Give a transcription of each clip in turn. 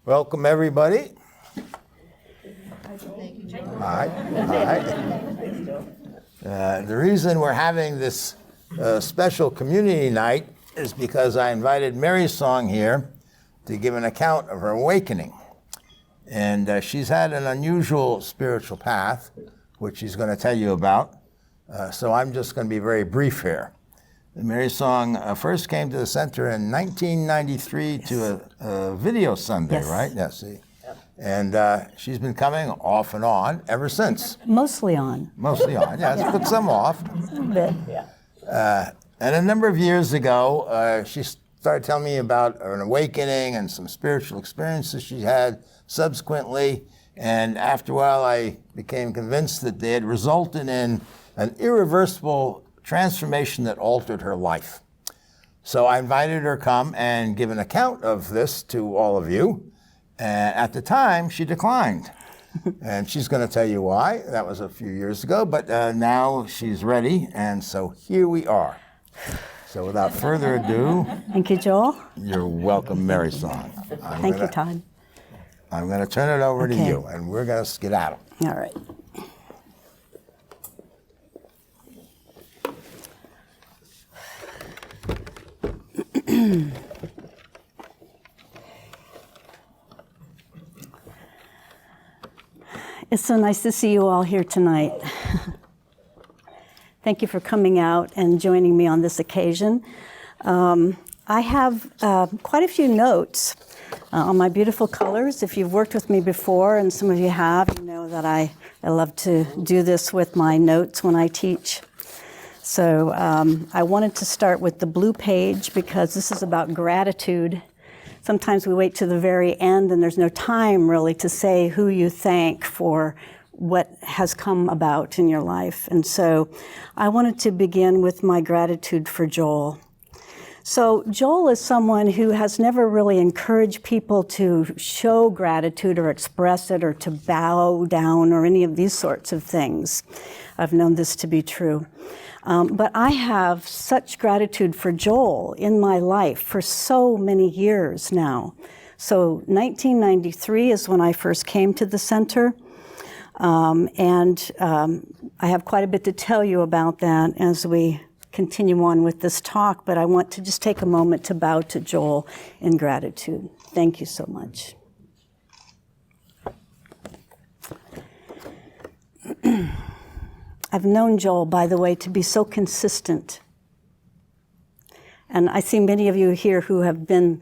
Welcome, everybody. Thank you, Hi. The reason we're having this special community night is because I invited Mary Song here to give an account of her awakening. And she's had an unusual spiritual path, which she's going to tell you about. So I'm just going to be very brief here. Mary Song first came to the center in 1993 to a video Sunday, right? Yes. And she's been coming off and on ever since. Mostly on. Mostly on, yes, but some off. A little bit, yeah. And a number of years ago, she started telling me about an awakening and some spiritual experiences she had subsequently. And after a while, I became convinced that they had resulted in an irreversible transformation that altered her life. So I invited her to come and give an account of this to all of you. And at the time, she declined. And she's going to tell you why. That was a few years ago, but now she's ready. And so here we are. So without further ado. Thank you, Joel. You're welcome, Mary Song. Thank you, Todd. I'm going to turn it over to you, and we're going to skedaddle. All right. It's so nice to see you all here tonight. Thank you for coming out and joining me on this occasion. I have quite a few notes on my beautiful colors. If you've worked with me before, and some of you have, you know that I love to do this with my notes when I teach. So I wanted to start with the blue page because this is about gratitude. Sometimes we wait to the very end and there's no time really to say who you thank for what has come about in your life. And so I wanted to begin with my gratitude for Joel. So Joel is someone who has never really encouraged people to show gratitude or express it or to bow down or any of these sorts of things. I've known this to be true. But I have such gratitude for Joel in my life for so many years now. So 1993 is when I first came to the center. And I have quite a bit to tell you about that as we continue on with this talk, but I want to just take a moment to bow to Joel in gratitude. Thank you so much. I've known Joel, by the way, to be so consistent. And I see many of you here who have been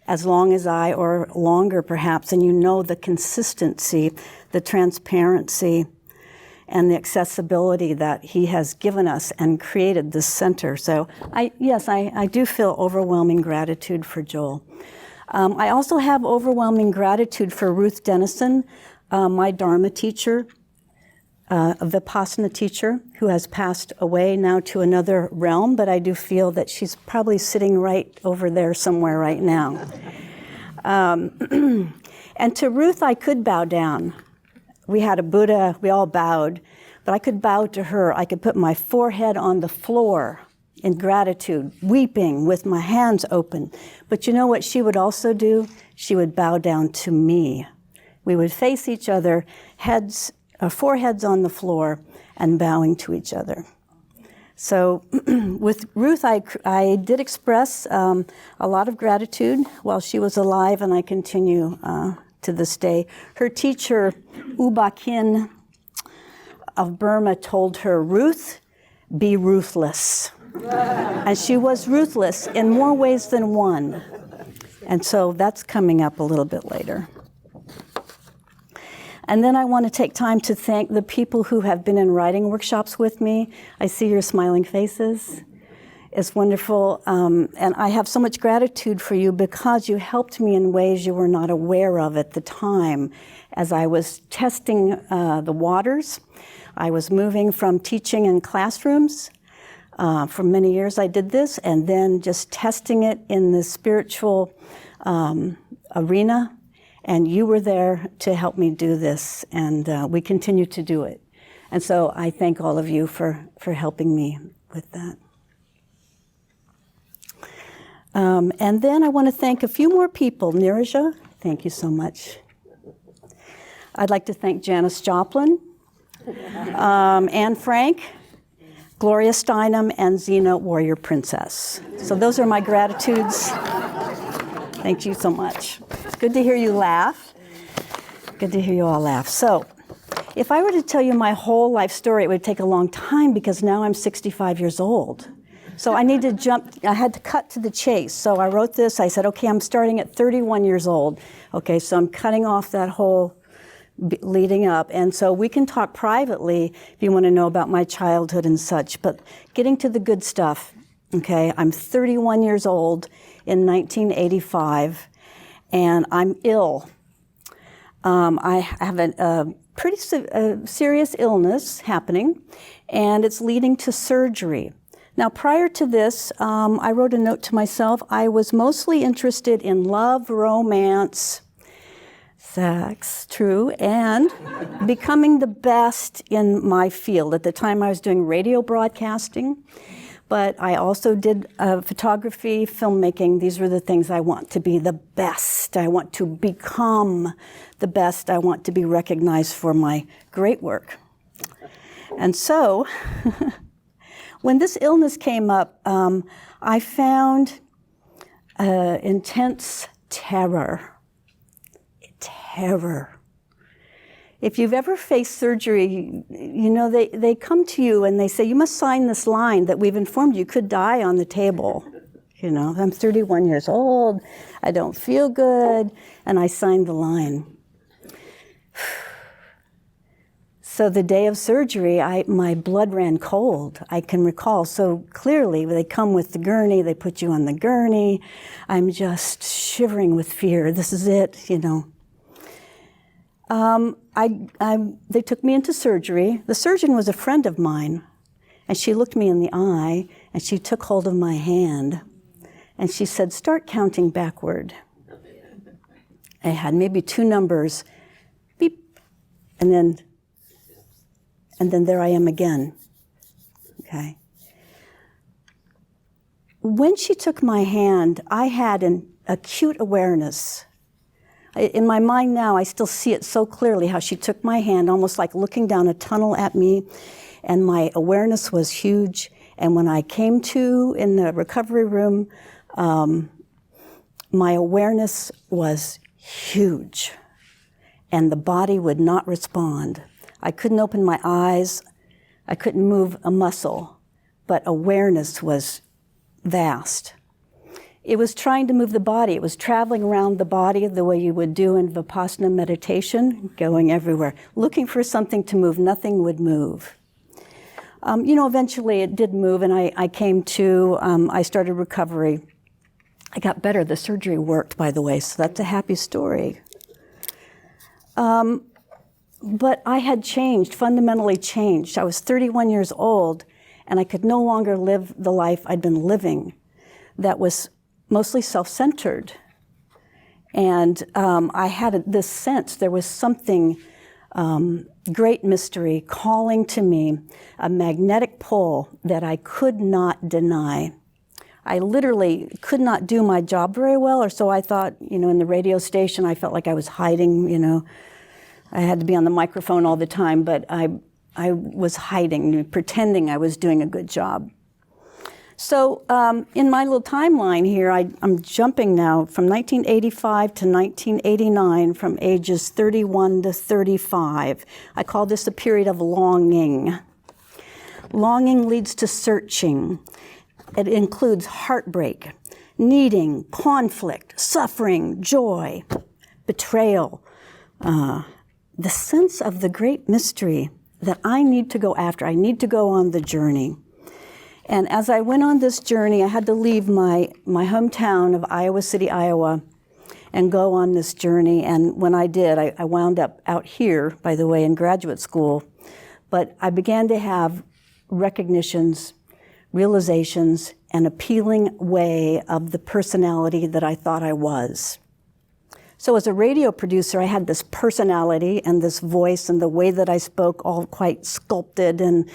as long as I, or longer perhaps, and you know the consistency, the transparency, and the accessibility that he has given us and created this center. So I do feel overwhelming gratitude for Joel. I also have overwhelming gratitude for Ruth Dennison, my Dharma teacher, a Vipassana teacher who has passed away now to another realm, but I do feel that she's probably sitting right over there somewhere right now. And to Ruth, I could bow down. We had a Buddha, we all bowed, but I could bow to her. I could put my forehead on the floor in gratitude, weeping with my hands open. But you know what she would also do? She would bow down to me. We would face each other, foreheads on the floor, and bowing to each other. So with Ruth, I did express a lot of gratitude while she was alive, and I continue to this day. Her teacher, U Ba Khin of Burma, told her, "Ruth, be ruthless." And she was ruthless in more ways than one. And so that's coming up a little bit later. And then I want to take time to thank the people who have been in writing workshops with me. I see your smiling faces. It's wonderful. And I have so much gratitude for you because you helped me in ways you were not aware of at the time. As I was testing the waters, I was moving from teaching in classrooms. For many years I did this, and then just testing it in the spiritual arena. And you were there to help me do this, and we continue to do it. And so I thank all of you for helping me with that. And then I want to thank a few more people, Nirja Thank you so much. I'd like to thank Janis Joplin, Anne Frank, Gloria Steinem, and Xena Warrior Princess. So those are my gratitudes. Thank you so much. Good to hear you laugh. Good to hear you all laugh. So if I were to tell you my whole life story, it would take a long time because now I'm 65 years old. So I need to jump, I had to cut to the chase. So I wrote this, I said, okay, I'm starting at 31 years old. Okay, so I'm cutting off that whole leading up. And so we can talk privately if you want to know about my childhood and such. But getting to the good stuff, okay, I'm 31 years old in 1985, and I'm ill. I have a pretty serious illness happening, and it's leading to surgery. Now, prior to this, I wrote a note to myself. I was mostly interested in love, romance, sex, true, and becoming the best in my field. At the time, I was doing radio broadcasting, but I also did photography, filmmaking. These were the things I want to be the best. I want to become the best. I want to be recognized for my great work. And so, when this illness came up, I found intense terror. If you've ever faced surgery, you know, they come to you and they say, you must sign this line that we've informed you could die on the table. You know, I'm 31 years old, I don't feel good, and I signed the line. So the day of surgery, my blood ran cold. I can recall so clearly. They come with the gurney, they put you on the gurney. I'm just shivering with fear. This is it, you know. They took me into surgery. The surgeon was a friend of mine, and she looked me in the eye, and she took hold of my hand, and she said, start counting backward. I had maybe 2 numbers, beep, and then there I am again, okay? When she took my hand, I had an acute awareness. In my mind now, I still see it so clearly, how she took my hand, almost like looking down a tunnel at me, and my awareness was huge. And when I came to in the recovery room, my awareness was huge, and the body would not respond. I couldn't open my eyes, I couldn't move a muscle, but awareness was vast. It was trying to move the body. It was traveling around the body the way you would do in Vipassana meditation, going everywhere, looking for something to move. Nothing would move. You know, eventually it did move, and I came to, I started recovery. I got better. The surgery worked, by the way, so that's a happy story. But I had changed, fundamentally changed. I was 31 years old, and I could no longer live the life I'd been living that was mostly self-centered. And I had this sense there was something, great mystery calling to me, a magnetic pull that I could not deny. I literally could not do my job very well, or so I thought, you know, in the radio station, I felt like I was hiding, you know. I had to be on the microphone all the time, but I was hiding, pretending I was doing a good job. So in my little timeline here, I'm jumping now from 1985 to 1989, from ages 31 to 35. I call this a period of longing. Longing leads to searching. It includes heartbreak, needing, conflict, suffering, joy, betrayal, the sense of the great mystery that I need to go after. I need to go on the journey. And as I went on this journey, I had to leave my hometown of Iowa City, Iowa, and go on this journey. And when I did, I wound up out here, by the way, in graduate school. But I began to have recognitions, realizations, an appealing way of the personality that I thought I was. So as a radio producer, I had this personality and this voice, and the way that I spoke all quite sculpted, and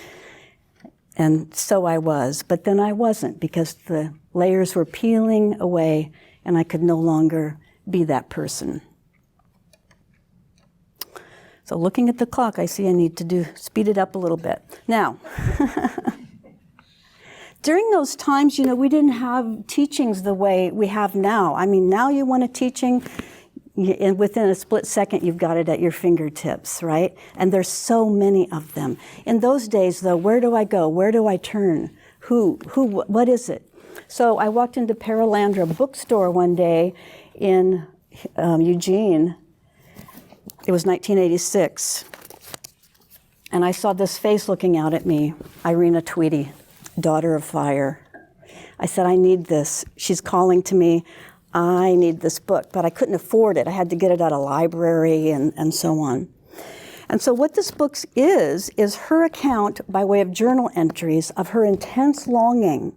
so I was. But then I wasn't, because the layers were peeling away and I could no longer be that person. So looking at the clock, I see I need to speed it up a little bit. Now, during those times, we didn't have teachings the way we have now. I mean, now you want a teaching, and within a split second, you've got it at your fingertips, right? And there's so many of them. In those days, though, where do I go? Where do I turn? What is it? So I walked into Paralandra bookstore one day in Eugene. It was 1986. And I saw this face looking out at me, Irina Tweedy, daughter of fire. I said, I need this. She's calling to me. I need this book, but I couldn't afford it. I had to get it at a library and so on. And so what this book is her account by way of journal entries of her intense longing,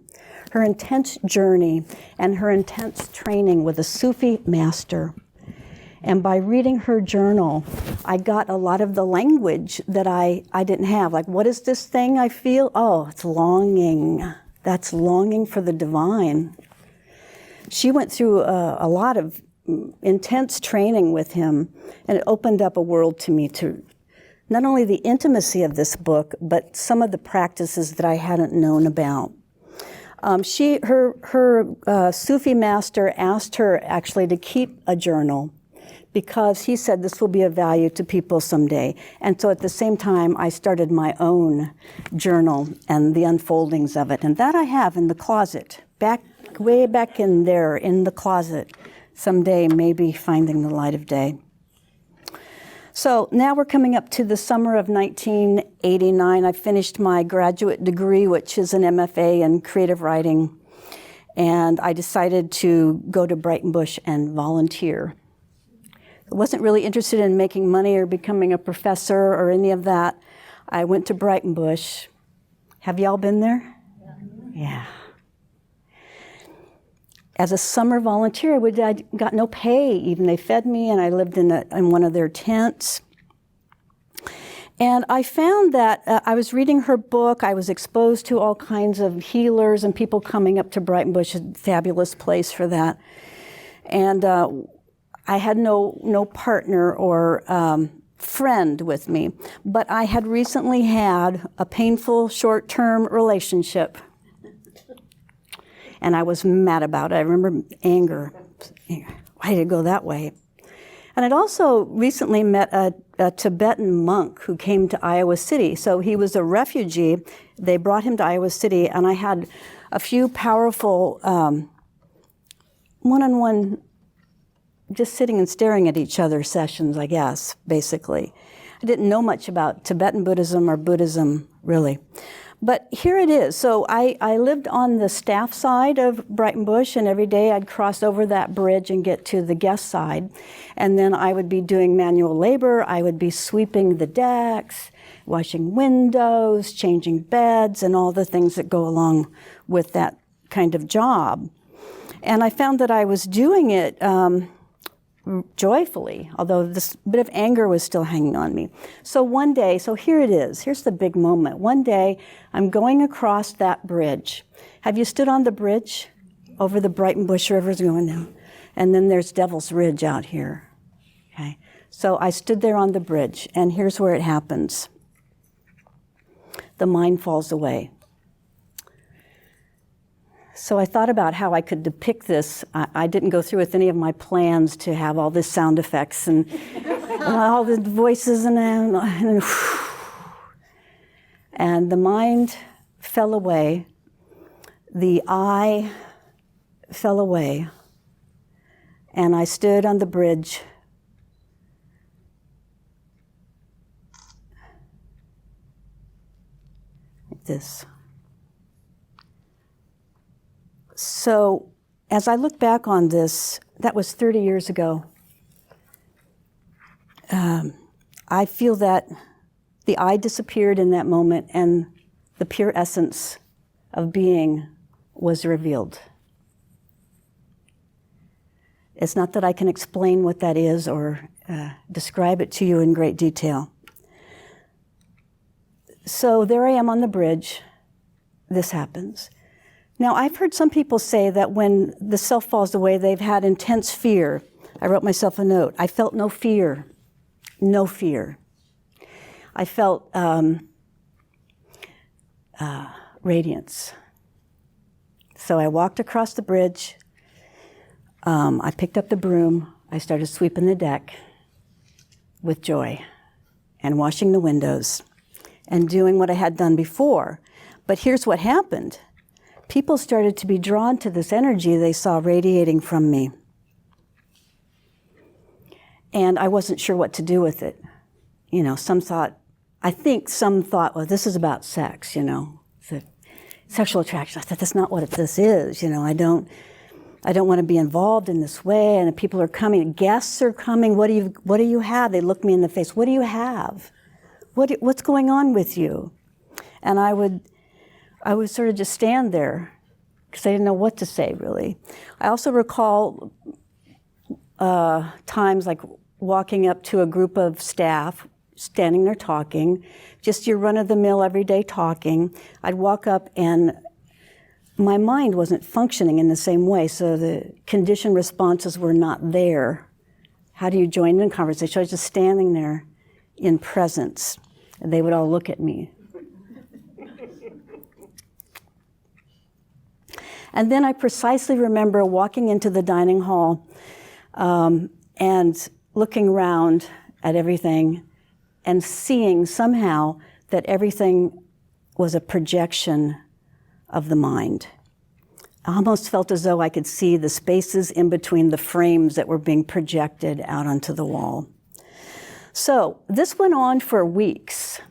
her intense journey, and her intense training with a Sufi master. And by reading her journal, I got a lot of the language that I didn't have. Like, what is this thing I feel? Oh, it's longing. That's longing for the divine. She went through a lot of intense training with him, and it opened up a world to me to not only the intimacy of this book, but some of the practices that I hadn't known about. Her Sufi master asked her actually to keep a journal because he said this will be of value to people someday. And so at the same time, I started my own journal and the unfoldings of it. And that I have in the closet, way back in there in the closet, someday maybe finding the light of day. So now we're coming up to the summer of 1989. I finished my graduate degree, which is an MFA in creative writing, and I decided to go to Brighton Bush and volunteer. I wasn't really interested in making money or becoming a professor or any of that. I went to Brighton Bush. Have y'all been there? Yeah. As a summer volunteer, I got no pay even. They fed me, and I lived in one of their tents. And I found that I was reading her book. I was exposed to all kinds of healers and people coming up to Brighton Bush, a fabulous place for that. And I had no partner or friend with me, but I had recently had a painful short-term relationship. And I was mad about it. I remember anger. Why did it go that way? And I'd also recently met a Tibetan monk who came to Iowa City. So he was a refugee. They brought him to Iowa City, and I had a few powerful one-on-one, just sitting and staring at each other sessions, I guess, basically. I didn't know much about Tibetan Buddhism or Buddhism, really. But here it is. So I lived on the staff side of Brighton Bush, and every day I'd cross over that bridge and get to the guest side. And then I would be doing manual labor. I would be sweeping the decks, washing windows, changing beds, and all the things that go along with that kind of job. And I found that I was doing it joyfully, although this bit of anger was still hanging on me. So one day, so here it is. Here's the big moment. One day, I'm going across that bridge. Have you stood on the bridge over the Brighton Bush River's going down? And then there's Devil's Ridge out here. Okay. So I stood there on the bridge, and here's where it happens. The mind falls away. So I thought about how I could depict this. I didn't go through with any of my plans to have all this sound effects and all the voices and the mind fell away. The I fell away. And I stood on the bridge. Like this. So as I look back on this, that was 30 years ago. I feel that the I disappeared in that moment and the pure essence of being was revealed. It's not that I can explain what that is or describe it to you in great detail. So there I am on the bridge. This happens. Now, I've heard some people say that when the self falls away, they've had intense fear. I wrote myself a note. I felt no fear. No fear. I felt radiance. So I walked across the bridge. I picked up the broom. I started sweeping the deck with joy and washing the windows and doing what I had done before. But here's what happened. People started to be drawn to this energy they saw radiating from me. And I wasn't sure what to do with it. You know, some thought, well, this is about sex, you know, sexual attraction. I thought, that's not what this is, you know. I don't want to be involved in this way. And people are coming, guests are coming. What do you have? They look me in the face. What do you have? What's going on with you? And I would sort of just stand there because I didn't know what to say, really. I also recall times like walking up to a group of staff, standing there talking, just your run-of-the-mill everyday talking. I'd walk up and my mind wasn't functioning in the same way, so the conditioned responses were not there. How do you join in conversation? I was just standing there in presence, and they would all look at me. And then I precisely remember walking into the dining hall and looking around at everything and seeing somehow that everything was a projection of the mind. I almost felt as though I could see the spaces in between the frames that were being projected out onto the wall. So this went on for weeks.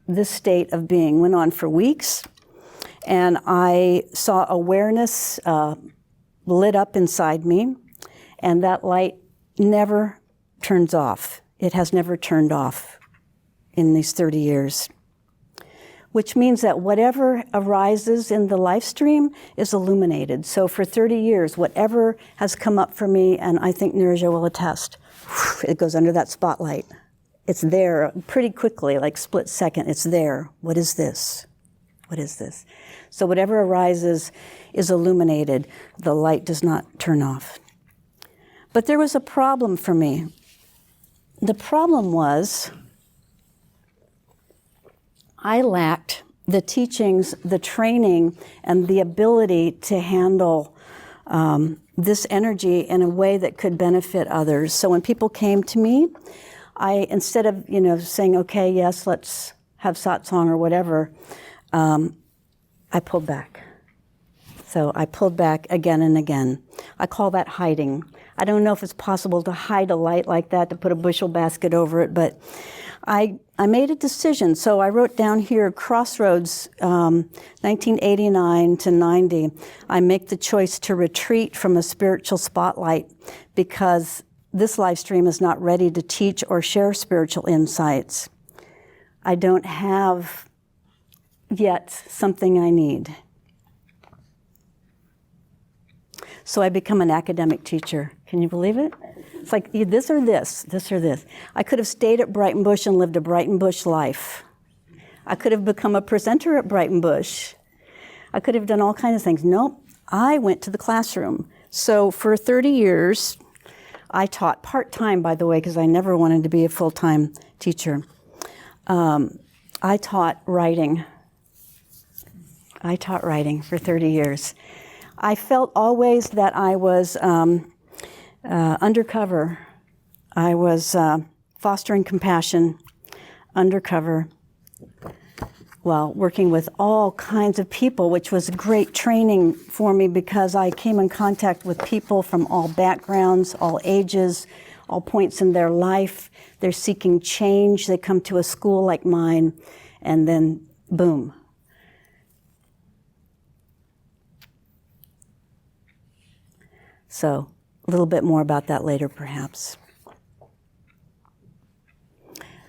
This state of being went on for weeks. And I saw awareness lit up inside me, and that light never turns off. It has never turned off in these 30 years, which means that whatever arises in the life stream is illuminated. So for 30 years, whatever has come up for me, and I think Nirja will attest, it goes under that spotlight. It's there pretty quickly, like split second, it's there. What is this? What is this? So whatever arises is illuminated. The light does not turn off. But there was a problem for me. The problem was I lacked the teachings, the training, and the ability to handle this energy in a way that could benefit others. So when people came to me, I, instead of, saying, okay, yes, let's have satsang or whatever, I pulled back. So I pulled back again and again. I call that hiding. I don't know if it's possible to hide a light like that, to put a bushel basket over it, but I made a decision. So I wrote down here, crossroads, 1989 to 90. I make the choice to retreat from a spiritual spotlight because this live stream is not ready to teach or share spiritual insights. I don't have yet something I need. So I become an academic teacher. Can you believe it? It's like this or this, this or this. I could have stayed at Brighton Bush and lived a Brighton Bush life. I could have become a presenter at Brighton Bush. I could have done all kinds of things. Nope, I went to the classroom. So for 30 years, I taught part-time, by the way, because I never wanted to be a full-time teacher. I taught writing. I taught writing for 30 years. I felt always that I was undercover. I was fostering compassion, undercover, while working with all kinds of people, which was great training for me because I came in contact with people from all backgrounds, all ages, all points in their life. They're seeking change. They come to a school like mine, and then boom. So a little bit more about that later, perhaps.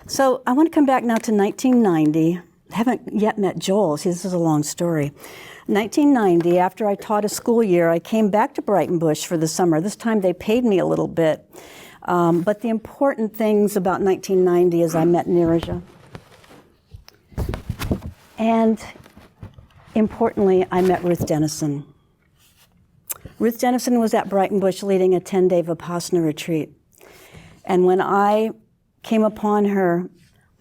So I want to come back now to 1990. I haven't yet met Joel. See, this is a long story. 1990, after I taught a school year, I came back to Brighton Bush for the summer. This time they paid me a little bit. But the important things about 1990 is I met Nirja. And importantly, I met Ruth Dennison. Ruth Dennison was at Brighton Bush leading a 10-day Vipassana retreat. And when I came upon her,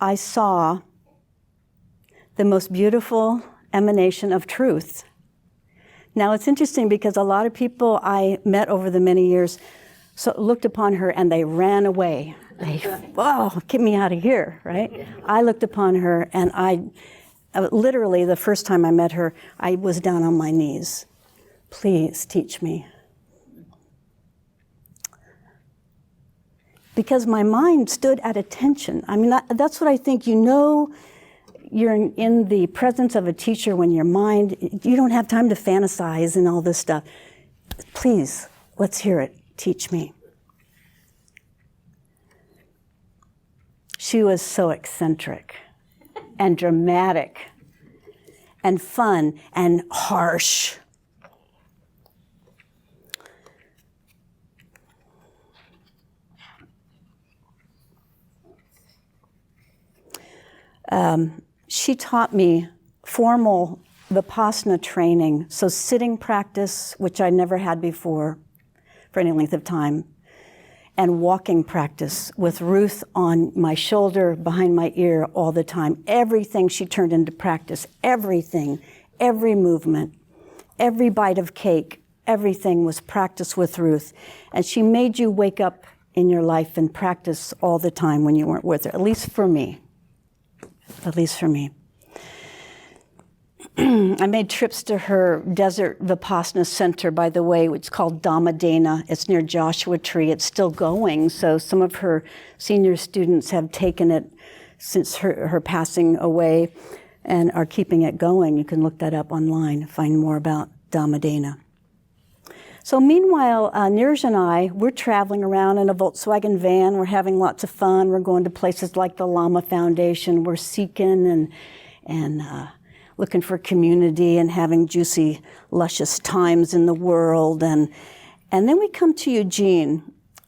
I saw the most beautiful emanation of truth. Now, it's interesting because a lot of people I met over the many years looked upon her and they ran away. Whoa, get me out of here, right? I looked upon her and I literally, the first time I met her, I was down on my knees. Please teach me. Because my mind stood at attention. I mean, that's what I think. You know, you're in the presence of a teacher when your mind, you don't have time to fantasize and all this stuff. Please, let's hear it. Teach me. She was so eccentric and dramatic and fun and harsh. She taught me formal Vipassana training, so sitting practice, which I never had before for any length of time, and walking practice with Ruth on my shoulder, behind my ear all the time. Everything she turned into practice, everything, every movement, every bite of cake, everything was practice with Ruth. And she made you wake up in your life and practice all the time when you weren't with her, at least for me. At least for me. I made trips to her desert Vipassana center, by the way, which is called Dhammadena. It's near Joshua Tree. It's still going, so some of her senior students have taken it since her passing away and are keeping it going. You can look that up online, find more about Dhammadena. So meanwhile, Neeraj and I, we're traveling around in a Volkswagen van. We're having lots of fun. We're going to places like the Lama Foundation. We're seeking and looking for community and having juicy, luscious times in the world. And then we come to Eugene.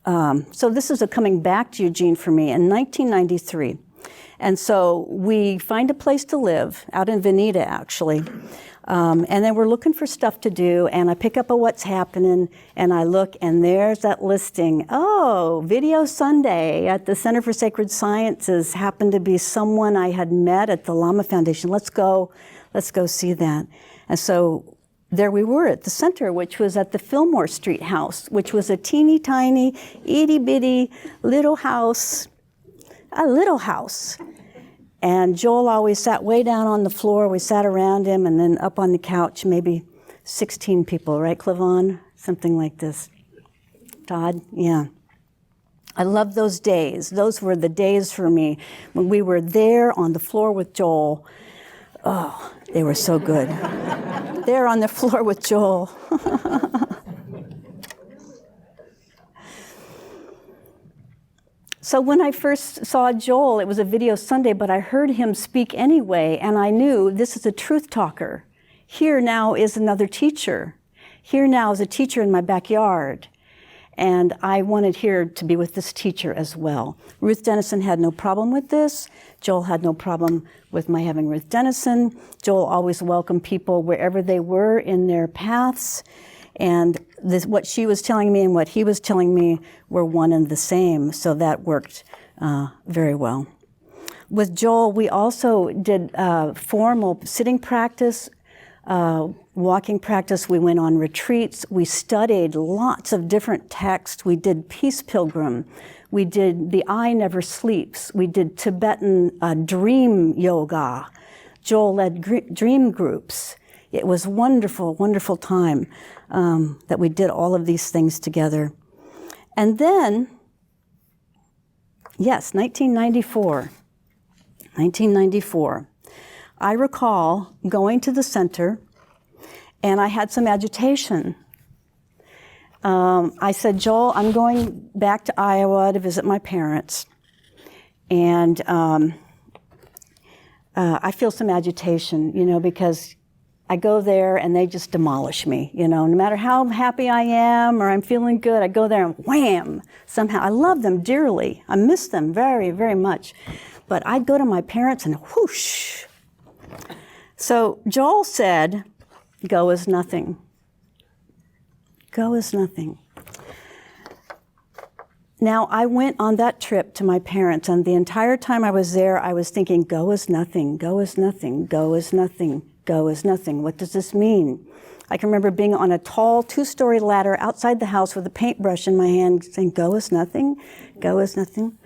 So this is a coming back to Eugene for me in 1993. And so we find a place to live out in Veneta, actually. And then we're looking for stuff to do, and I pick up a What's Happening, and I look, and there's that listing. Oh, Video Sunday at the Center for Sacred Sciences happened to be someone I had met at the Lama Foundation. Let's go see that. And so there we were at the center, which was at the Fillmore Street house, which was a teeny tiny, itty bitty little house, a little house. And Joel always sat way down on the floor. We sat around him, and then up on the couch, maybe 16 people, right, Clavon? Something like this. Todd? Yeah. I love those days. Those were the days for me when we were there on the floor with Joel. Oh, they were so good. There on the floor with Joel. So when I first saw Joel, it was a Video Sunday, but I heard him speak anyway, and I knew this is a truth talker. Here now is another teacher. Here now is a teacher in my backyard. And I wanted here to be with this teacher as well. Ruth Dennison had no problem with this. Joel had no problem with my having Ruth Dennison. Joel always welcomed people wherever they were in their paths. And what she was telling me and what he was telling me were one and the same, so that worked very well. With Joel, we also did formal sitting practice, walking practice. We went on retreats. We studied lots of different texts. We did Peace Pilgrim. We did The Eye Never Sleeps. We did Tibetan dream yoga. Joel led dream groups. It was wonderful, wonderful time that we did all of these things together. And then, yes, 1994. I recall going to the center, and I had some agitation. I said, Joel, I'm going back to Iowa to visit my parents, and I feel some agitation, because I go there and they just demolish me, no matter how happy I am or I'm feeling good, I go there and wham, somehow. I love them dearly. I miss them very, very much. But I'd go to my parents and whoosh. So Joel said, go is nothing. Go is nothing. Now, I went on that trip to my parents, and the entire time I was there, I was thinking, go as nothing, go as nothing, go as nothing, go as nothing. What does this mean? I can remember being on a tall 2-story ladder outside the house with a paintbrush in my hand saying, go as nothing, go as nothing.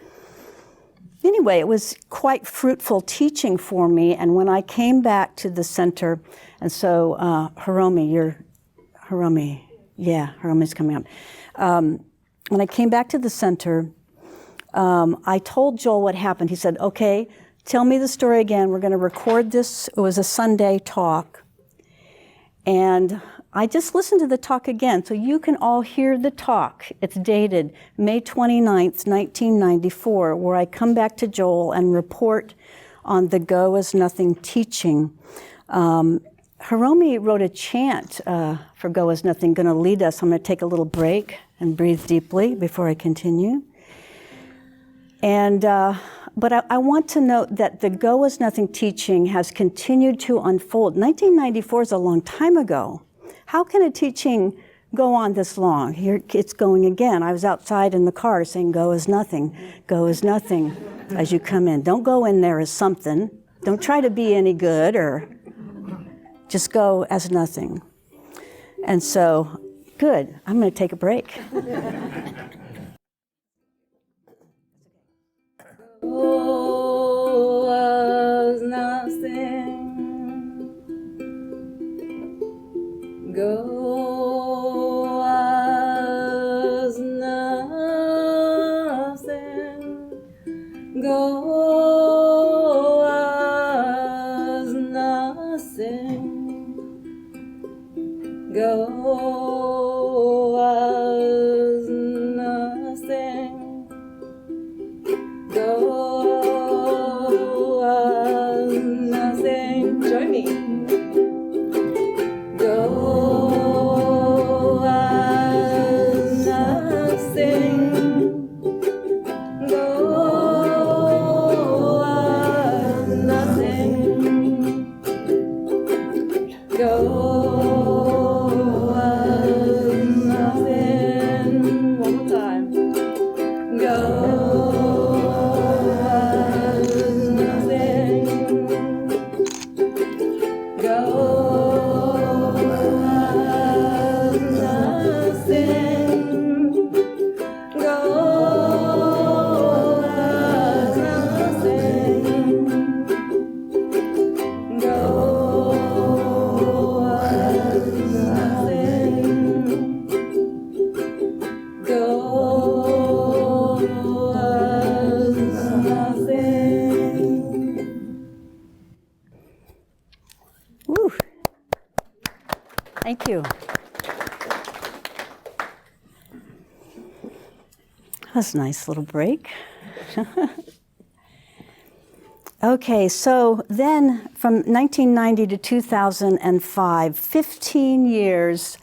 Anyway, it was quite fruitful teaching for me, and when I came back to the center, and so Hiromi's coming up. When I came back to the center, I told Joel what happened. He said, okay, tell me the story again. We're going to record this. It was a Sunday talk. And I just listened to the talk again, so you can all hear the talk. It's dated May 29th, 1994, where I come back to Joel and report on the Go as Nothing teaching. Hiromi wrote a chant for Go as Nothing, going to lead us. I'm going to take a little break and breathe deeply before I continue. And but I want to note that the Go as Nothing teaching has continued to unfold. 1994 is a long time ago. How can a teaching go on this long? Here it's going again. I was outside in the car saying, go as nothing, as you come in. Don't go in there as something. Don't try to be any good, or just go as nothing. And so, good, I'm going to take a break. Go as nothing. Go as nothing. Go as nothing. Go as nothing. Go as nothing. Join me. Go as nothing. Go as nothing. Go as nothing. One more time. Go. Woo. Thank you. That's a nice little break. Okay, so then from 1990 to 2005, 15 years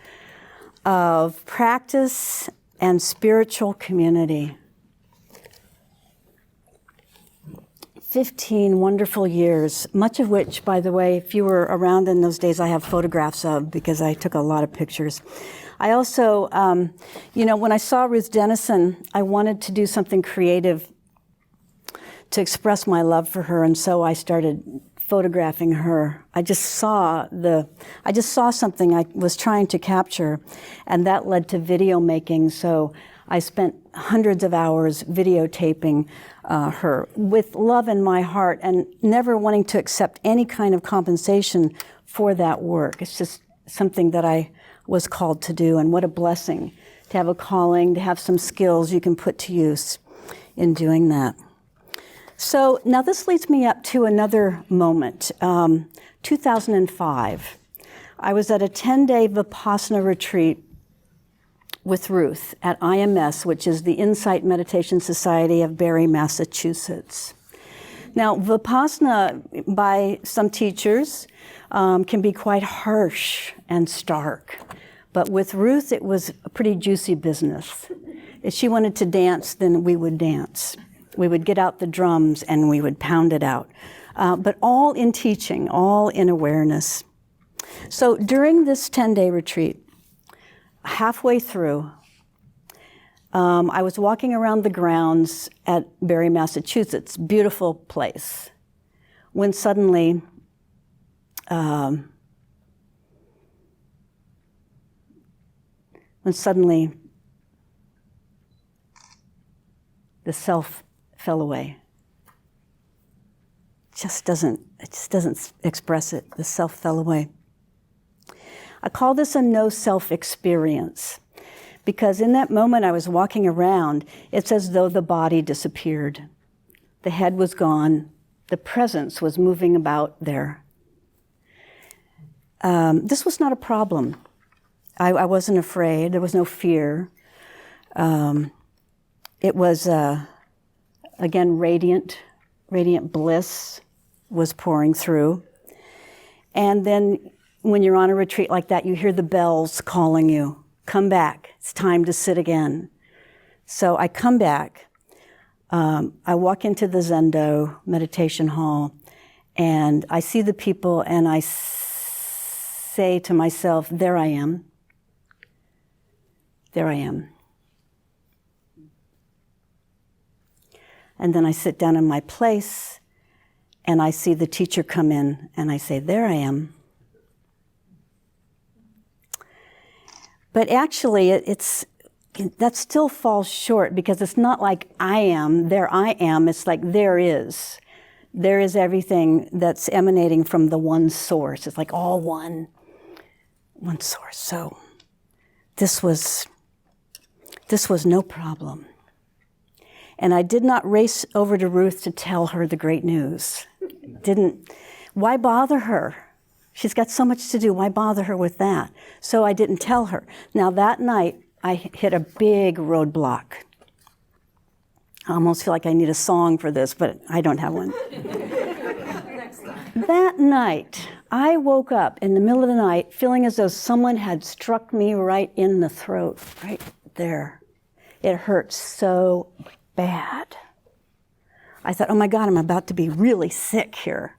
of practice and spiritual community. 15 wonderful years, much of which, by the way, if you were around in those days, I have photographs of, because I took a lot of pictures. I also, when I saw Ruth Dennison, I wanted to do something creative to express my love for her, and so I started photographing her. I just saw something I was trying to capture, and that led to video making. So I spent hundreds of hours videotaping her with love in my heart and never wanting to accept any kind of compensation for that work. It's just something that I was called to do, and what a blessing to have a calling, to have some skills you can put to use in doing that. So now this leads me up to another moment, 2005. I was at a 10-day Vipassana retreat with Ruth at IMS, which is the Insight Meditation Society of Barre, Massachusetts. Now, Vipassana, by some teachers, can be quite harsh and stark. But with Ruth, it was a pretty juicy business. If she wanted to dance, then we would dance. We would get out the drums and we would pound it out. But all in teaching, all in awareness. So during this 10-day retreat, halfway through, I was walking around the grounds at Barre, Massachusetts, beautiful place, when suddenly the self fell away. It just doesn't express it. The self fell away. I call this a no self experience, because in that moment I was walking around, it's as though the body disappeared. The head was gone. The presence was moving about there. This was not a problem. I wasn't afraid. There was no fear. It was, again, radiant bliss was pouring through. And then when you're on a retreat like that, you hear the bells calling you, come back, it's time to sit again. So I come back, I walk into the Zendo meditation hall, and I see the people, and I say to myself, there I am. There I am. And then I sit down in my place, and I see the teacher come in, and I say, there I am. But actually, that still falls short, because it's not like I am, there I am. It's like there is. There is everything that's emanating from the one source. It's like all one source. So this was no problem. And I did not race over to Ruth to tell her the great news. Why bother her? She's got so much to do. Why bother her with that? So I didn't tell her. Now that night, I hit a big roadblock. I almost feel like I need a song for this, but I don't have one. That night, I woke up in the middle of the night feeling as though someone had struck me right in the throat, right there. It hurt so bad. I thought, oh my God, I'm about to be really sick here.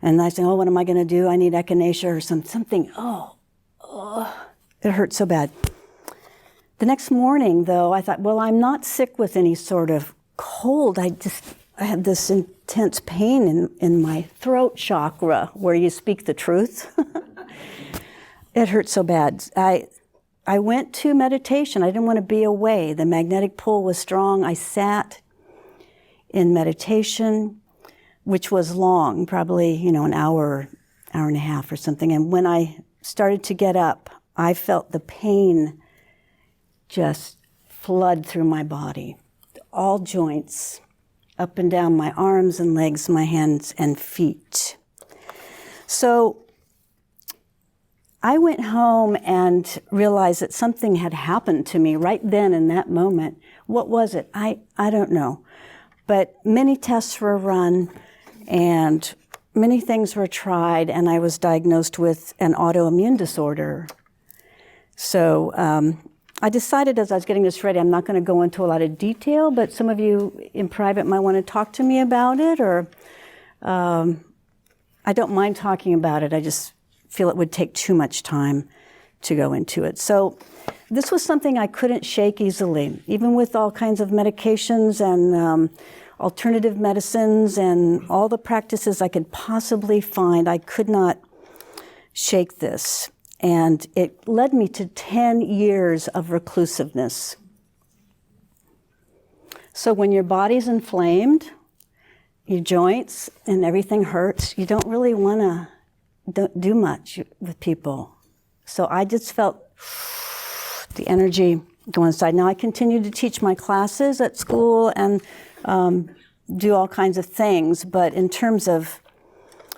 And I said, oh, what am I going to do? I need echinacea or something. Oh, it hurt so bad. The next morning, though, I thought, well, I'm not sick with any sort of cold. I had this intense pain in my throat chakra where you speak the truth. It hurt so bad. I went to meditation. I didn't want to be away. The magnetic pull was strong. I sat in meditation, which was long, probably, an hour and a half or something. And when I started to get up, I felt the pain just flood through my body, all joints, up and down my arms and legs, my hands and feet. So I went home and realized that something had happened to me right then in that moment. What was it? I don't know. But many tests were run and many things were tried, and I was diagnosed with an autoimmune disorder. So I decided as I was getting this ready, I'm not going to go into a lot of detail, but some of you in private might want to talk to me about it, or I don't mind talking about it. I just feel it would take too much time to go into it. So this was something I couldn't shake easily, even with all kinds of medications and alternative medicines and all the practices I could possibly find. I could not shake this. And it led me to 10 years of reclusiveness. So when your body's inflamed, your joints and everything hurts, you don't really want to do much with people. So I just felt the energy go inside. Now I continue to teach my classes at school and do all kinds of things, but in terms of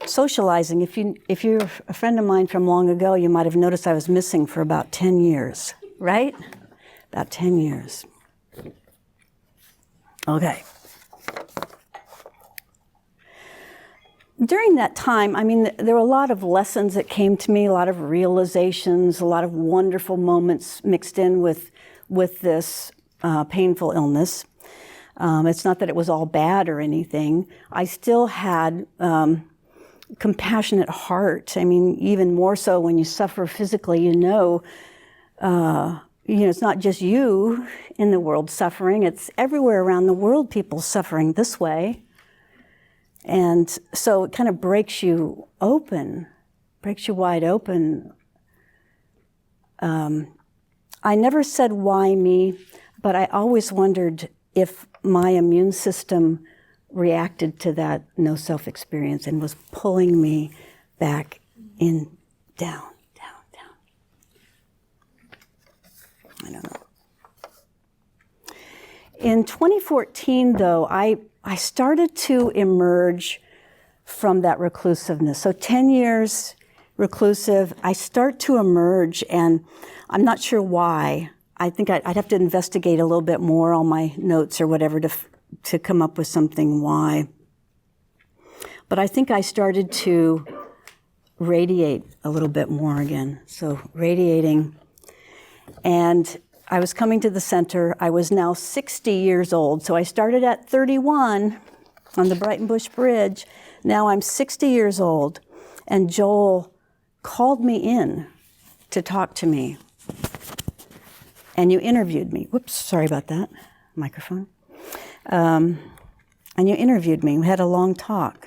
socializing, if you're a friend of mine from long ago, you might have noticed I was missing for about 10 years, right? About 10 years. Okay. During that time, there were a lot of lessons that came to me, a lot of realizations, a lot of wonderful moments mixed in with this painful illness. It's not that it was all bad or anything. I still had compassionate heart. Even more so when you suffer physically, it's not just you in the world suffering, it's everywhere around the world people suffering this way. And so it kind of breaks you open, breaks you wide open. I never said why me, but I always wondered if my immune system reacted to that no self experience and was pulling me back in, down. I don't know. In 2014, though, I started to emerge from that reclusiveness. So 10 years reclusive, I start to emerge, and I'm not sure why. I think I'd have to investigate a little bit more on my notes or whatever to come up with something why. But I think I started to radiate a little bit more again. So radiating. And I was coming to the center. I was now 60 years old. So I started at 31 on the Brighton Bush Bridge. Now I'm 60 years old. And Joel called me in to talk to me. And you interviewed me. Whoops, sorry about that. Microphone. And you interviewed me. We had a long talk.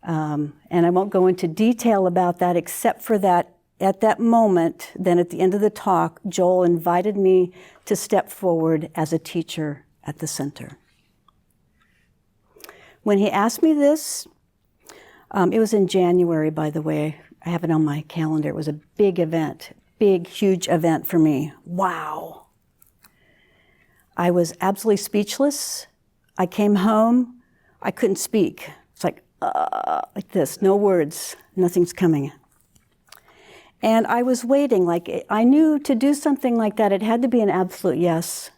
And I won't go into detail about that except for that at that moment, then at the end of the talk, Joel invited me to step forward as a teacher at the center. When he asked me this, it was in January, by the way. I have it on my calendar. It was a big event, big, huge event for me. Wow. I was absolutely speechless. I came home. I couldn't speak. It's like this, no words, nothing's coming. And I was waiting, like I knew to do something like that, it had to be an absolute yes,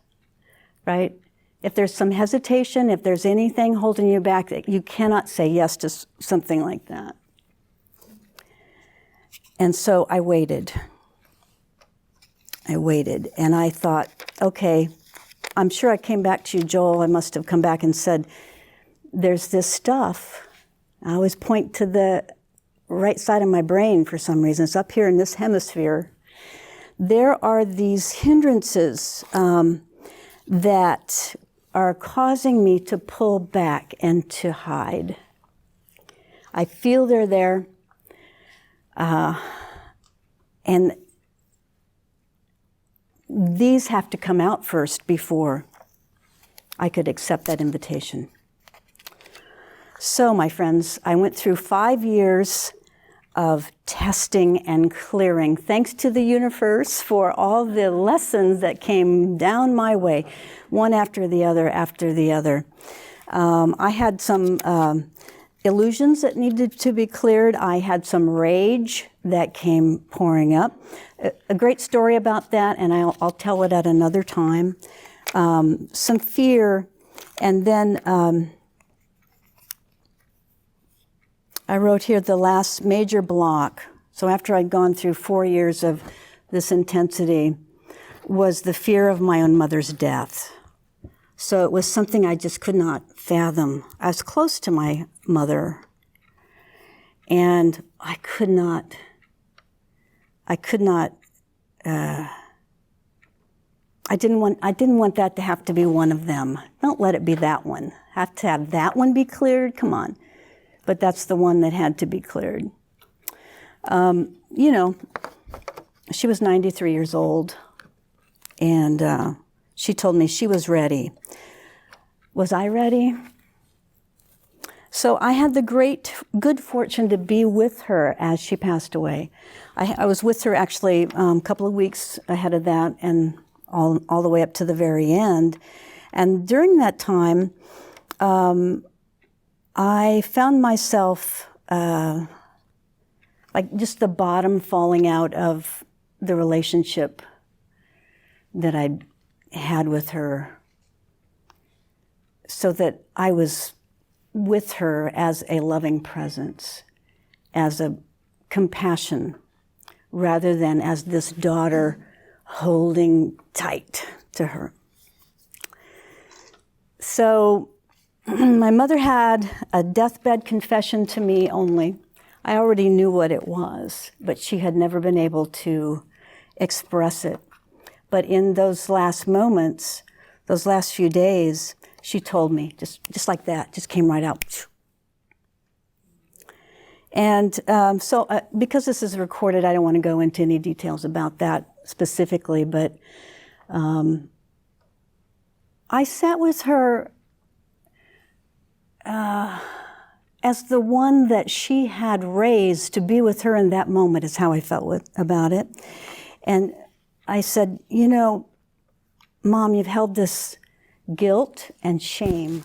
right? If there's some hesitation, if there's anything holding you back, you cannot say yes to something like that. And so I waited. And I thought, okay, I'm sure I came back to you, Joel. I must have come back and said, there's this stuff. I always point to the right side of my brain for some reason. It's up here in this hemisphere. There are these hindrances that are causing me to pull back and to hide. I feel they're there. And these have to come out first before I could accept that invitation. So, my friends, I went through 5 years of testing and clearing, thanks to the universe for all the lessons that came down my way, one after the other. I had some illusions that needed to be cleared. I had some rage that came pouring up. A great story about that, and I'll tell it at another time. Some fear, and then I wrote here the last major block. So after I'd gone through 4 years of this intensity, was the fear of my own mother's death. So it was something I just could not fathom. I was close to my mother, and I didn't want that to have to be one of them. Don't let it be that one. Have to have that one be cleared? Come on. But that's the one that had to be cleared. She was 93 years old, and she told me she was ready. Was I ready? So I had the good fortune to be with her as she passed away. I was with her actually a couple of weeks ahead of that, and all the way up to the very end. And during that time, I found myself like just the bottom falling out of the relationship that I'd had with her, so that I was with her as a loving presence, as a compassion, rather than as this daughter holding tight to her. So my mother had a deathbed confession to me only. I already knew what it was, but she had never been able to express it. But in those last moments, those last few days, she told me, just like that, just came right out. And so because this is recorded, I don't want to go into any details about that specifically, but I sat with her as the one that she had raised to be with her in that moment is how I felt about it. And I said, you know, Mom, you've held this guilt and shame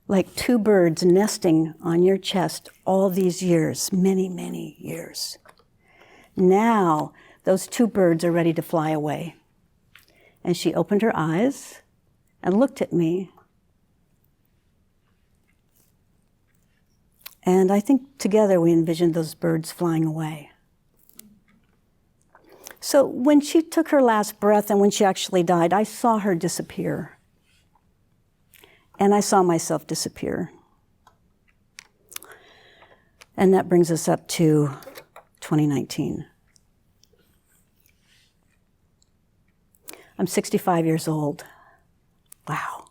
like two birds nesting on your chest all these years, many, many years. Now, those two birds are ready to fly away. And she opened her eyes and looked at me. And I think together we envisioned those birds flying away. So when she took her last breath and when she actually died, I saw her disappear. And I saw myself disappear. And that brings us up to 2019. I'm 65 years old. Wow.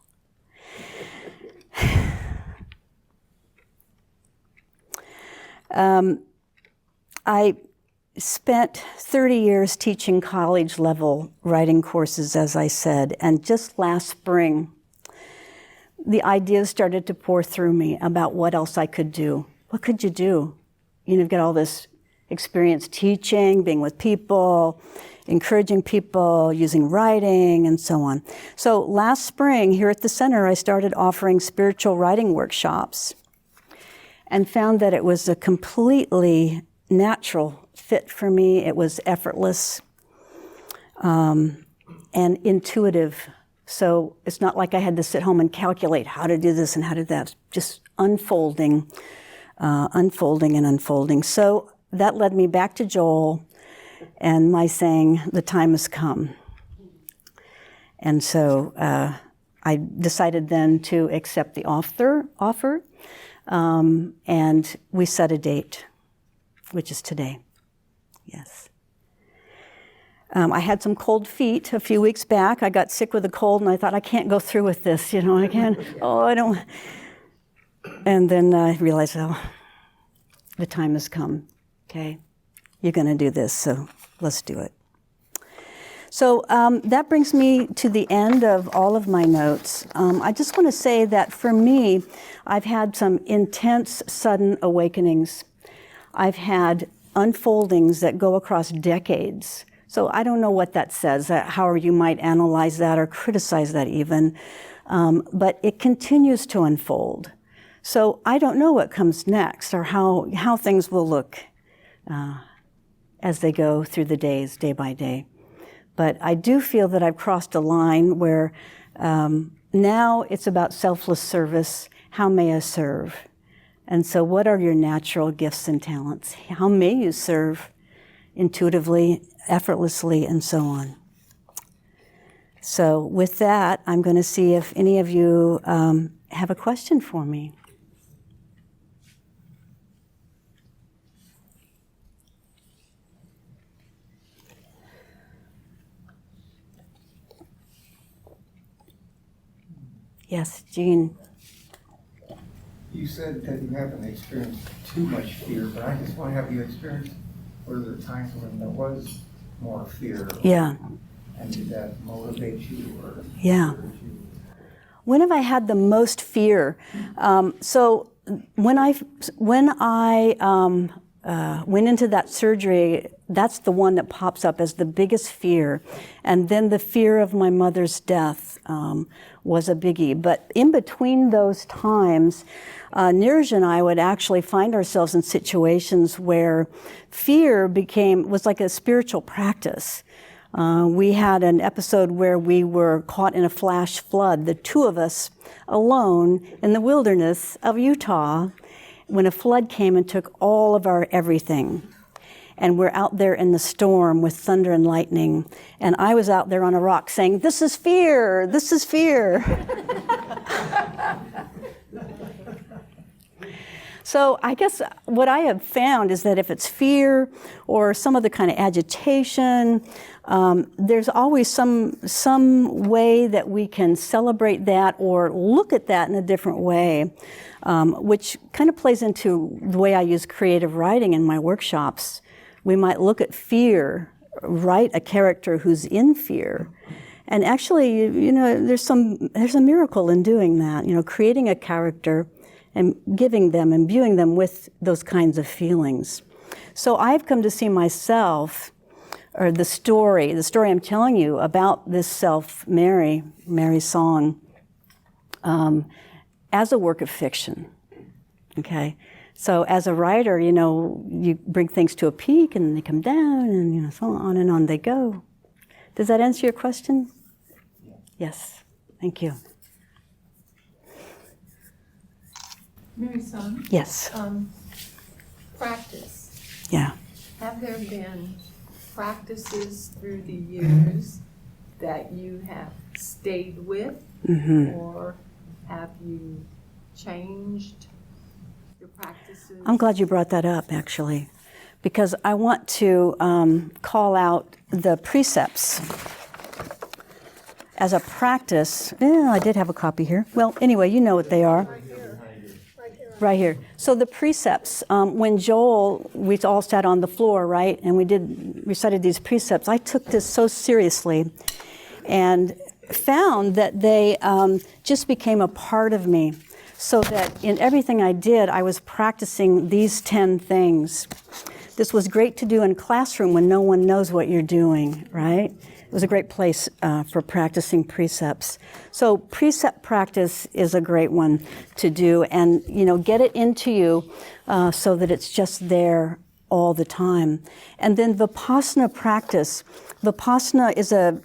I spent 30 years teaching college-level writing courses, as I said, and just last spring, the ideas started to pour through me about what else I could do. What could you do? You know, you've got all this experience teaching, being with people, encouraging people, using writing, and so on. So last spring, here at the center, I started offering spiritual writing workshops and found that it was a completely natural fit for me. It was effortless and intuitive. So it's not like I had to sit home and calculate how to do this and how to do that. Just unfolding and unfolding. So that led me back to Joel and my saying, the time has come. And so I decided then to accept the offer, and we set a date, which is today. Yes. I had some cold feet a few weeks back. I got sick with a cold, and I thought, I can't go through with this, you know, I can't, I don't. And then I realized, the time has come, okay? You're going to do this, so let's do it. So that brings me to the end of all of my notes. I just want to say that for me, I've had some intense, sudden awakenings. I've had unfoldings that go across decades. So I don't know what that says, how you might analyze that or criticize that even, but it continues to unfold. So I don't know what comes next or how things will look as they go through the days, day by day. But I do feel that I've crossed a line where now it's about selfless service. How may I serve? And so what are your natural gifts and talents? How may you serve intuitively, effortlessly, and so on? So with that, I'm going to see if any of you have a question for me. Yes, Eugene. You said that you haven't experienced too much fear, but I just want to have you experience, were there times when there was more fear? Yeah. And did that motivate you or Yeah. encourage you? When have I had the most fear? So when I went into that surgery, that's the one that pops up as the biggest fear. And then the fear of my mother's death was a biggie. But in between those times, Neeraj and I would actually find ourselves in situations where fear was like a spiritual practice. We had an episode where we were caught in a flash flood, the two of us alone in the wilderness of Utah, when a flood came and took all of our everything. And we're out there in the storm with thunder and lightning. And I was out there on a rock saying, "This is fear, this is fear." So I guess what I have found is that if it's fear or some other kind of agitation, there's always some way that we can celebrate that or look at that in a different way, which kind of plays into the way I use creative writing in my workshops. We might look at fear, write a character who's in fear, and actually, you know, there's a miracle in doing that. You know, creating a character and giving them, imbuing them with those kinds of feelings. So I've come to see myself, or the story I'm telling you about this self, Mary's song, as a work of fiction. Okay. So as a writer, you know, you bring things to a peak and they come down, and you know, so on and on they go. Does that answer your question? Yes. Thank you. Mary-san? Yes. Practice. Yeah. Have there been practices through the years that you have stayed with, or have you changed your practices? I'm glad you brought that up, actually, because I want to call out the precepts as a practice. I did have a copy here. Well, anyway, you know what they are. Right here. So the precepts, when Joel, we all sat on the floor, right, and we recited these precepts, I took this so seriously and found that they just became a part of me, so that in everything I did, I was practicing these 10 things. This was great to do in classroom when no one knows what you're doing, right? It was a great place for practicing precepts. So precept practice is a great one to do, and you know, get it into you so that it's just there all the time. And then Vipassana practice. Vipassana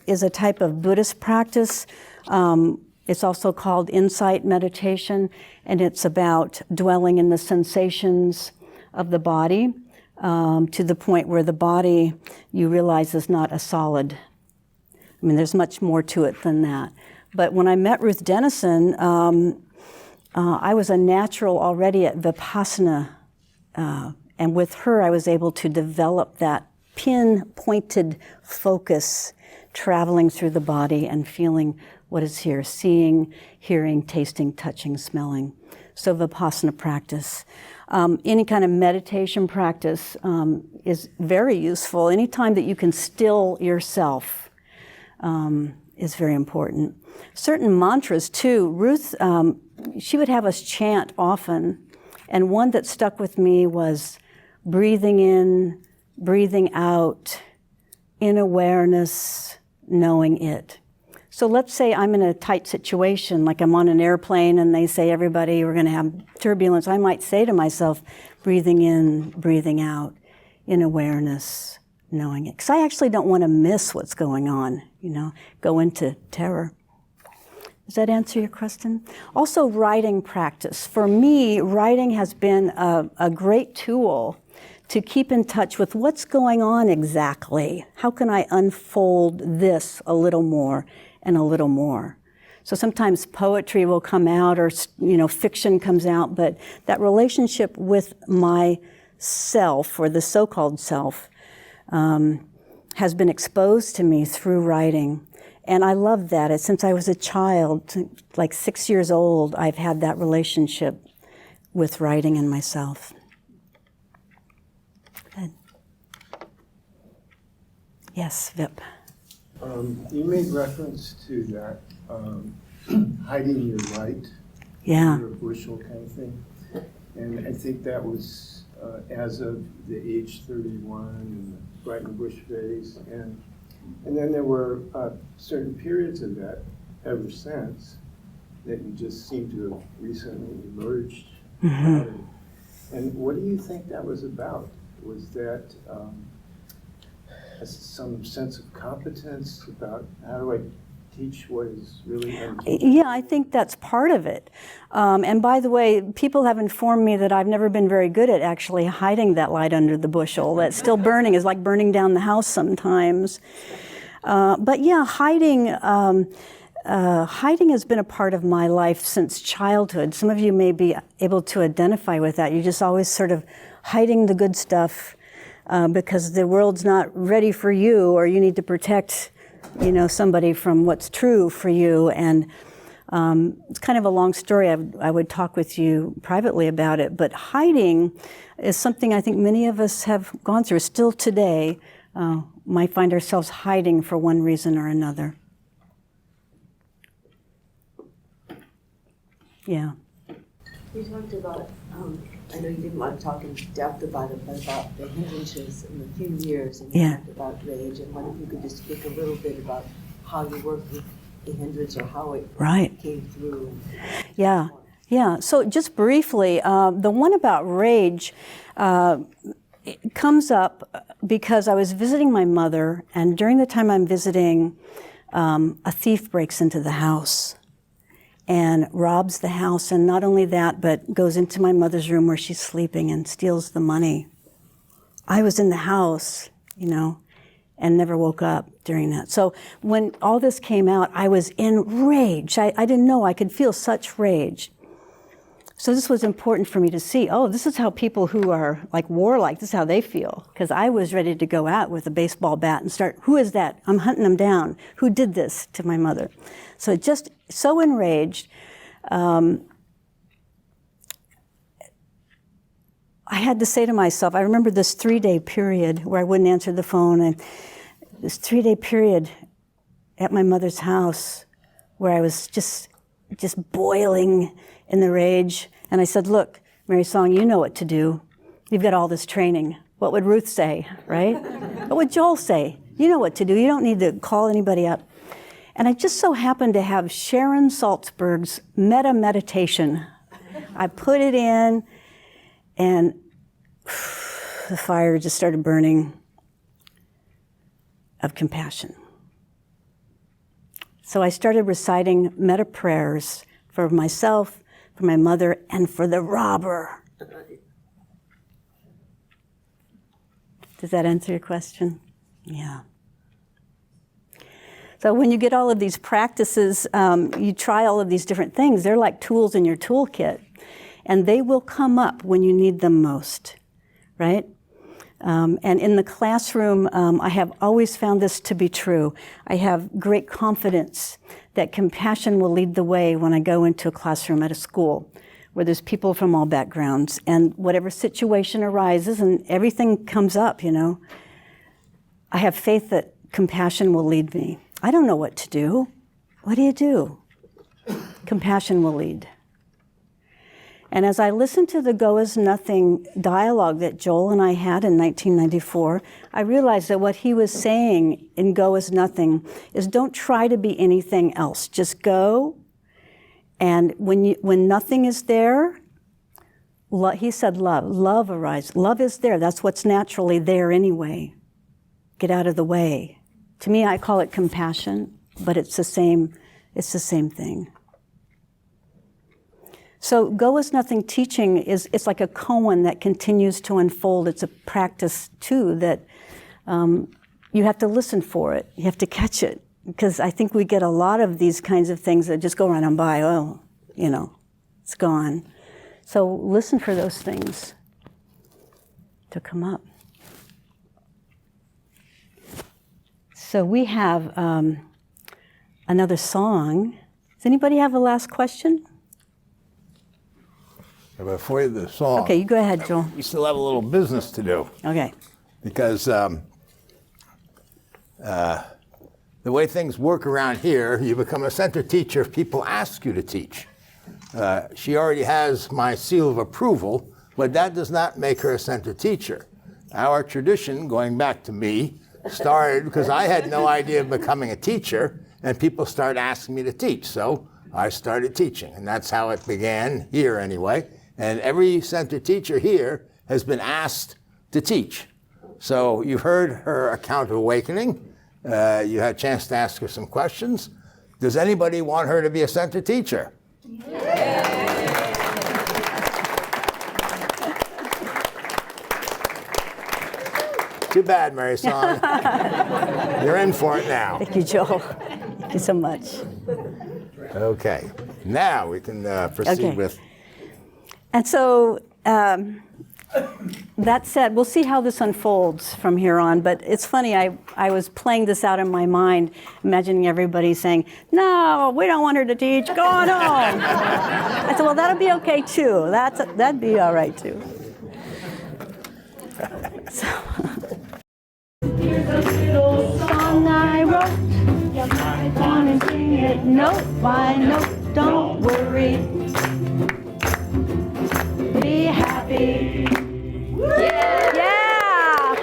is a type of Buddhist practice. It's also called insight meditation, and it's about dwelling in the sensations of the body to the point where the body, you realize, is not a solid. I mean, there's much more to it than that. But when I met Ruth Dennison, I was a natural already at Vipassana, and with her I was able to develop that pinpointed focus, traveling through the body and feeling what is here, seeing, hearing, tasting, touching, smelling. So Vipassana practice. Any kind of meditation practice is very useful. Anytime that you can still yourself is very important. Certain mantras too. Ruth, she would have us chant often, and one that stuck with me was breathing in, breathing out, in awareness, knowing it. So let's say I'm in a tight situation, like I'm on an airplane and they say, everybody, we're going to have turbulence. I might say to myself, breathing in, breathing out, in awareness, knowing it. Because I actually don't want to miss what's going on, you know, go into terror. Does that answer your question? Also, writing practice. For me, writing has been a great tool to keep in touch with what's going on exactly. How can I unfold this a little more and a little more? So sometimes poetry will come out, or you know, fiction comes out, but that relationship with myself, or the so-called self, has been exposed to me through writing. And I love that. Since I was a child, like 6 years old, I've had that relationship with writing and myself. Good. Yes, Vip. You made reference to that hiding your light, Yeah. your bushel kind of thing. And I think that was as of the age 31 and the Brighton Bush phase. And then there were certain periods of that ever since that you just seem to have recently emerged. Mm-hmm. And what do you think that was about? Was that some sense of competence about how do I teach what is really unteachable? Yeah, I think that's part of it. And by the way, people have informed me that I've never been very good at actually hiding that light under the bushel. That's still burning, is like burning down the house sometimes. But yeah, hiding, hiding has been a part of my life since childhood. Some of you may be able to identify with that. You're just always sort of hiding the good stuff because the world's not ready for you, or you need to protect, somebody from what's true for you. And it's kind of a long story. I would talk with you privately about it. But hiding is something I think many of us have gone through. Still today, might find ourselves hiding for one reason or another. Yeah. You talked about, I know you didn't want to talk in depth about it, but about the hindrances in a few years, and you talked about rage, and wonder if you could just speak a little bit about how you worked with the hindrance or how it came through. Yeah. So just briefly, the one about rage it comes up because I was visiting my mother, and during the time I'm visiting, a thief breaks into the house and robs the house, and not only that, but goes into my mother's room where she's sleeping and steals the money. I was in the house, and never woke up during that. So when all this came out, I was in rage. I didn't know I could feel such rage. So this was important for me to see, this is how people who are like warlike, this is how they feel. Because I was ready to go out with a baseball bat and start, who is that? I'm hunting them down. Who did this to my mother? So just so enraged. I had to say to myself, I remember this 3-day period where I wouldn't answer the phone, and this 3-day period at my mother's house where I was just boiling in the rage. And I said, look, Mary Song, you know what to do. You've got all this training. What would Ruth say, right? What would Joel say? You know what to do. You don't need to call anybody up. And I just so happened to have Sharon Salzberg's Metta Meditation. I put it in, and the fire just started burning of compassion. So I started reciting metta prayers for myself, for my mother, and for the robber. Does that answer your question? Yeah. So when you get all of these practices, you try all of these different things. They're like tools in your toolkit, and they will come up when you need them most, right? And in the classroom, I have always found this to be true. I have great confidence that compassion will lead the way when I go into a classroom at a school where there's people from all backgrounds, and whatever situation arises and everything comes up, I have faith that compassion will lead me. I don't know what to do. What do? Compassion will lead. And as I listened to the Go As Nothing dialogue that Joel and I had in 1994, I realized that what he was saying in Go As Nothing is don't try to be anything else. Just go, and when nothing is there, he said love arises. Love is there. That's what's naturally there anyway. Get out of the way. To me, I call it compassion, but it's the same thing. So Go As Nothing teaching it's like a koan that continues to unfold. It's a practice too that you have to listen for it. You have to catch it, because I think we get a lot of these kinds of things that just go right on by. It's gone. So listen for those things to come up. So we have another song. Does anybody have a last question? Before the song. Okay, you go ahead, Joel. We still have a little business to do. Okay. Because the way things work around here, you become a center teacher if people ask you to teach. She already has my seal of approval, but that does not make her a center teacher. Our tradition, going back to me, started because I had no idea of becoming a teacher, and people started asking me to teach. So I started teaching, and that's how it began here anyway. And every center teacher here has been asked to teach. So you've heard her account of awakening. You had a chance to ask her some questions. Does anybody want her to be a center teacher? Too bad, Mary Song. You're in for it now. Thank you, Joel. Thank you so much. Okay. Now we can proceed Okay. with. And so that said, we'll see how this unfolds from here on. But it's funny, I was playing this out in my mind, imagining everybody saying, no, we don't want her to teach, go on home. I said, well, that'll be okay too. That'd be all right too. So. Here's a little song I wrote. You might want to sing it note by note, don't worry. Be happy. Yeah!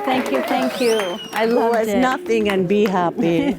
Thank you. I loved it. Nothing and be happy.